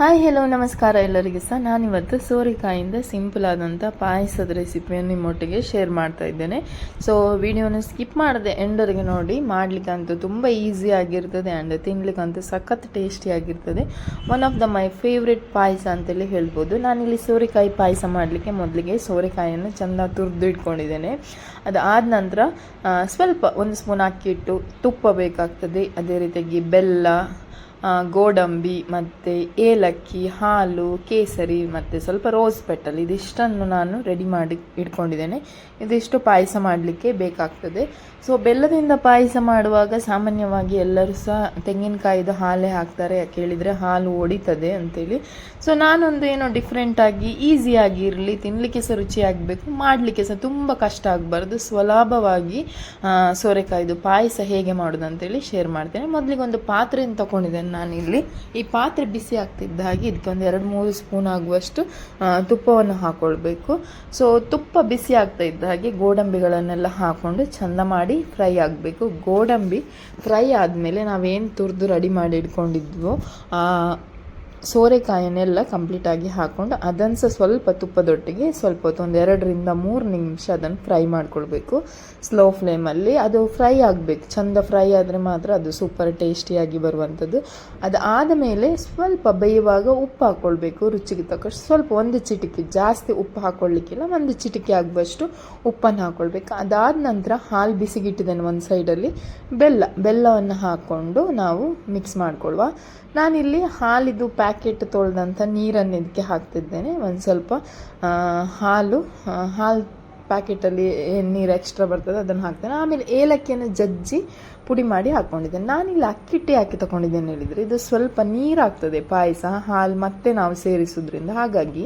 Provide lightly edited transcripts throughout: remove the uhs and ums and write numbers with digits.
Hi hello ನಮಸ್ಕಾರ ಎಲ್ಲರಿಗೆ ಸಹ ನಾನಿವತ್ತು ಸೋರೆಕಾಯಿಂದ ಸಿಂಪಲ್ ಆದಂಥ ಪಾಯಸದ ರೆಸಿಪಿಯನ್ನು ನಿಮ್ಮೊಟ್ಟಿಗೆ ಶೇರ್ ಮಾಡ್ತಾ ಇದ್ದೇನೆ. ಸೊ ವಿಡಿಯೋನ ಸ್ಕಿಪ್ ಮಾಡದೆ ಎಂಡವರೆಗೆ ನೋಡಿ. ಮಾಡಲಿಕ್ಕಂತೂ ತುಂಬ ಈಸಿ ಆಗಿರ್ತದೆ ಆ್ಯಂಡ್ ತಿನ್ಲಿಕ್ಕಂತೂ ಸಖತ್ ಟೇಸ್ಟಿ ಆಗಿರ್ತದೆ. One of the my favourite ಪಾಯಸ ಅಂತೇಳಿ ಹೇಳ್ಬೋದು. ನಾನಿಲ್ಲಿ ಸೋರೆಕಾಯಿ ಪಾಯಸ ಮಾಡಲಿಕ್ಕೆ ಮೊದಲಿಗೆ ಸೋರೆಕಾಯಿಯನ್ನು ಚೆಂದ ತುರಿದು ಇಟ್ಕೊಂಡಿದ್ದೇನೆ. ಅದಾದ ನಂತರ ಸ್ವಲ್ಪ 1 ಸ್ಪೂನ್ ಅಕ್ಕಿ ಹಿಟ್ಟು, ತುಪ್ಪ ಬೇಕಾಗ್ತದೆ, ಅದೇ ರೀತಿಯಾಗಿ ಬೆಲ್ಲ, ಗೋಡಂಬಿ ಮತ್ತು ಏಲಕ್ಕಿ, ಹಾಲು, ಕೇಸರಿ ಮತ್ತು ಸ್ವಲ್ಪ ರೋಸ್ ಪೆಟಲ್, ಇದಿಷ್ಟನ್ನು ನಾನು ರೆಡಿ ಮಾಡಿ ಇಟ್ಕೊಂಡಿದ್ದೇನೆ. ಇದಿಷ್ಟು ಪಾಯಸ ಮಾಡಲಿಕ್ಕೆ ಬೇಕಾಗ್ತದೆ. ಸೊ ಬೆಲ್ಲದಿಂದ ಪಾಯಸ ಮಾಡುವಾಗ ಸಾಮಾನ್ಯವಾಗಿ ಎಲ್ಲರೂ ಸಹ ತೆಂಗಿನಕಾಯಿದು ಹಾಲೇ ಹಾಕ್ತಾರೆ. ಯಾಕೆ ಹೇಳಿದರೆ ಹಾಲು ಒಡಿತದೆ ಅಂತೇಳಿ. ಸೊ ನಾನೊಂದು ಏನೋ ಡಿಫ್ರೆಂಟಾಗಿ ಈಸಿಯಾಗಿ ಇರಲಿ, ತಿನ್ನಲಿಕ್ಕೆ ಸಹ ರುಚಿಯಾಗಬೇಕು, ಮಾಡಲಿಕ್ಕೆ ಸಹ ತುಂಬ ಕಷ್ಟ ಆಗಬಾರ್ದು, ಸುಲಭವಾಗಿ ಸೋರೆಕಾಯಿದು ಪಾಯಸ ಹೇಗೆ ಮಾಡೋದು ಅಂತೇಳಿ ಶೇರ್ ಮಾಡ್ತೇನೆ. ಮೊದಲಿಗೆ ಒಂದು ಪಾತ್ರೆಯನ್ನು ತಗೊಂಡಿದ್ದೇನೆ ನಾನಿಲ್ಲಿ. ಈ ಪಾತ್ರೆ ಬಿಸಿ ಆಗ್ತಿದ್ದ ಹಾಗೆ ಇದಕ್ಕೆ ಒಂದು 2-3 ಸ್ಪೂನ್ ಆಗುವಷ್ಟು ತುಪ್ಪವನ್ನು ಹಾಕ್ಕೊಳ್ಬೇಕು. ಸೊ ತುಪ್ಪ ಬಿಸಿ ಆಗ್ತಾ ಇದ್ದ ಹಾಗೆ ಗೋಡಂಬಿಗಳನ್ನೆಲ್ಲ ಹಾಕ್ಕೊಂಡು ಚೆಂದ ಮಾಡಿ ಫ್ರೈ ಆಗಬೇಕು. ಗೋಡಂಬಿ ಫ್ರೈ ಆದಮೇಲೆ ನಾವೇನು ತುರಿದು ರೆಡಿ ಮಾಡಿ ಇಟ್ಕೊಂಡಿದ್ವೋ ಸೋರೆಕಾಯನ್ನೆಲ್ಲ ಕಂಪ್ಲೀಟಾಗಿ ಹಾಕ್ಕೊಂಡು ಅದನ್ನು ಸಹ ಸ್ವಲ್ಪ ತುಪ್ಪದೊಟ್ಟಿಗೆ ಸ್ವಲ್ಪ ಹೊತ್ತು, ಒಂದು 2-3 ನಿಮಿಷ ಅದನ್ನು ಫ್ರೈ ಮಾಡ್ಕೊಳ್ಬೇಕು ಸ್ಲೋ ಫ್ಲೇಮಲ್ಲಿ. ಅದು ಫ್ರೈ ಆಗಬೇಕು, ಚೆಂದ ಫ್ರೈ ಆದರೆ ಮಾತ್ರ ಅದು ಸೂಪರ್ ಟೇಸ್ಟಿಯಾಗಿ ಬರುವಂಥದ್ದು. ಅದಾದ ಮೇಲೆ ಸ್ವಲ್ಪ ಬೇಯುವಾಗ ಉಪ್ಪು ಹಾಕ್ಕೊಳ್ಬೇಕು, ರುಚಿಗೆ ತಕ್ಕಷ್ಟು. ಸ್ವಲ್ಪ 1 ಚಿಟಿಕೆ, ಜಾಸ್ತಿ ಉಪ್ಪು ಹಾಕ್ಕೊಳ್ಳಿಕ್ಕಿಲ್ಲ, 1 ಚಿಟಿಕೆ ಆಗುವಷ್ಟು ಉಪ್ಪನ್ನು ಹಾಕ್ಕೊಳ್ಬೇಕು. ಅದಾದ ನಂತರ ಹಾಲು ಬಿಸಿಗಿಟ್ಟಿದ್ದೇನೆ ಒಂದು ಸೈಡಲ್ಲಿ, ಬೆಲ್ಲವನ್ನು ಹಾಕ್ಕೊಂಡು ನಾವು ಮಿಕ್ಸ್ ಮಾಡ್ಕೊಳ್ವಾ. ನಾನಿಲ್ಲಿ ಹಾಲಿದು ಪ್ಯಾಕೆಟ್ ತೊಳೆದಂಥ ನೀರನ್ನು ಇದಕ್ಕೆ ಹಾಕ್ತಿದ್ದೇನೆ. ಒಂದು ಸ್ವಲ್ಪ ಹಾಲು ಪ್ಯಾಕೆಟಲ್ಲಿ ಏನು ನೀರು ಎಕ್ಸ್ಟ್ರಾ ಬರ್ತದೆ ಅದನ್ನು ಹಾಕ್ತೇನೆ. ಆಮೇಲೆ ಏಲಕ್ಕಿಯನ್ನು ಜಜ್ಜಿ ಪುಡಿ ಮಾಡಿ ಹಾಕ್ಕೊಂಡಿದ್ದೇನೆ. ನಾನಿಲ್ಲಿ ಅಕ್ಕಿ ಹಿಟ್ಟು ಯಾಕೆ ತೊಗೊಂಡಿದ್ದೇನೆ ಹೇಳಿದರೆ, ಇದು ಸ್ವಲ್ಪ ನೀರಾಗ್ತದೆ ಪಾಯಸ, ಹಾಲು ಮತ್ತೆ ನಾವು ಸೇರಿಸೋದ್ರಿಂದ. ಹಾಗಾಗಿ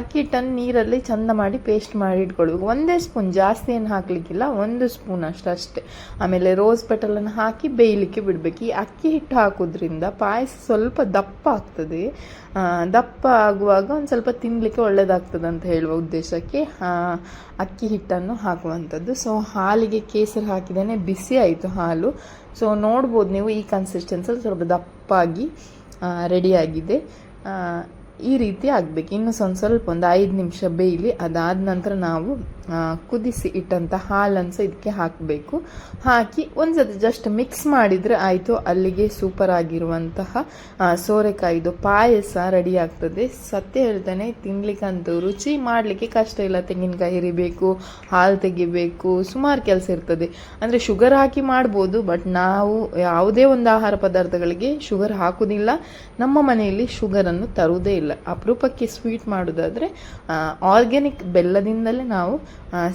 ಅಕ್ಕಿ ಹಿಟ್ಟನ್ನು ನೀರಲ್ಲಿ ಚೆಂದ ಮಾಡಿ ಪೇಸ್ಟ್ ಮಾಡಿ ಇಟ್ಕೊಳ್ಬೇಕು. 1 ಸ್ಪೂನ್, ಜಾಸ್ತಿ ಏನು ಹಾಕಲಿಕ್ಕಿಲ್ಲ, 1 ಸ್ಪೂನ್ ಅಷ್ಟೇ. ಆಮೇಲೆ ರೋಸ್ ಪೆಟಲನ್ನು ಹಾಕಿ ಬೇಯಲಿಕ್ಕೆ ಬಿಡಬೇಕು. ಈ ಅಕ್ಕಿ ಹಿಟ್ಟು ಹಾಕೋದ್ರಿಂದ ಪಾಯಸ ಸ್ವಲ್ಪ ದಪ್ಪ ಆಗ್ತದೆ. ದಪ್ಪ ಆಗುವಾಗ ಒಂದು ಸ್ವಲ್ಪ ತಿನ್ನಲಿಕ್ಕೆ ಒಳ್ಳೆಯದಾಗ್ತದೆ ಅಂತ ಹೇಳುವ ಉದ್ದೇಶಕ್ಕೆ ಅಕ್ಕಿ ಹಿಟ್ಟನ್ನು ಹಾಕುವಂಥದ್ದು. ಸೊ ಹಾಲಿಗೆ ಕೇಸರಿ ಹಾಕಿದ್ದೇನೆ, ಬಿಸಿ ಆಯಿತು ಹಾಲು. ಸೊ ನೋಡ್ಬೋದು ನೀವು, ಈ ಕನ್ಸಿಸ್ಟೆನ್ಸಲ್ಲಿ ಸ್ವಲ್ಪ ದಪ್ಪಾಗಿ ರೆಡಿಯಾಗಿದೆ. ಈ ರೀತಿ ಆಗಬೇಕು. ಇನ್ನು ಸ್ವಲ್ಪ ಒಂದು 5 ನಿಮಿಷ ಬೇಯಲಿ. ಅದಾದ ನಂತರ ನಾವು ಕುದಿಸಿ ಇಟ್ಟಂಥ ಹಾಲನ್ನು ಸಹ ಇದಕ್ಕೆ ಹಾಕಬೇಕು. ಹಾಕಿ ಒಂದ್ಸತಿ ಜಸ್ಟ್ ಮಿಕ್ಸ್ ಮಾಡಿದರೆ ಆಯಿತು, ಅಲ್ಲಿಗೆ ಸೂಪರ್ ಆಗಿರುವಂತಹ ಸೋರೆಕಾಯಿದು ಪಾಯಸ ರೆಡಿ ಆಗ್ತದೆ. ಸತ್ಯ ಹೇಳ್ತೇನೆ, ತಿನ್ಲಿಕ್ಕಂತೂ ರುಚಿ, ಮಾಡಲಿಕ್ಕೆ ಕಷ್ಟ ಇಲ್ಲ. ತೆಂಗಿನಕಾಯಿ ಹಿರಿಬೇಕು, ಹಾಲು ತೆಗಿಬೇಕು, ಸುಮಾರು ಕೆಲಸ ಇರ್ತದೆ. ಅಂದರೆ ಶುಗರ್ ಹಾಕಿ ಮಾಡ್ಬೋದು, ಬಟ್ ನಾವು ಯಾವುದೇ ಒಂದು ಆಹಾರ ಪದಾರ್ಥಗಳಿಗೆ ಶುಗರ್ ಹಾಕೋದಿಲ್ಲ. ನಮ್ಮ ಮನೆಯಲ್ಲಿ ಶುಗರನ್ನು ತರುವುದೇ ಇಲ್ಲ. ಅಪರೂಪಕ್ಕೆ ಸ್ವೀಟ್ ಮಾಡೋದಾದರೆ ಆರ್ಗ್ಯಾನಿಕ್ ಬೆಲ್ಲದಿಂದಲೇ ನಾವು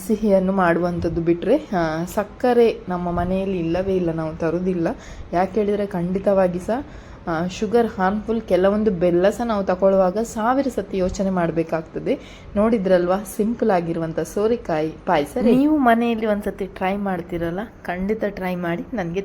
ಸಿಹಿಯನ್ನು ಮಾಡುವಂಥದ್ದು ಬಿಟ್ಟರೆ ಸಕ್ಕರೆ ನಮ್ಮ ಮನೆಯಲ್ಲಿ ಇಲ್ಲವೇ ಇಲ್ಲ, ನಾವು ತರುವುದಿಲ್ಲ. ಯಾಕೆ ಹೇಳಿದರೆ ಖಂಡಿತವಾಗಿ ಸಹ ಶುಗರ್ ಹಾರ್ಮ್ಫುಲ್. ಕೆಲವೊಂದು ಬೆಲ್ಲ ಸಹ ನಾವು ತಗೊಳ್ಳುವಾಗ 1000 ಸತಿ ಯೋಚನೆ ಮಾಡಬೇಕಾಗ್ತದೆ. ನೋಡಿದ್ರಲ್ವಾ, ಸಿಂಪಲ್ ಆಗಿರುವಂಥ ಸೋರೆಕಾಯಿ ಪಾಯಸ. ನೀವು ಮನೆಯಲ್ಲಿ ಒಂದ್ಸತಿ ಟ್ರೈ ಮಾಡ್ತೀರಲ್ಲ, ಖಂಡಿತ ಟ್ರೈ ಮಾಡಿ ನನಗೆ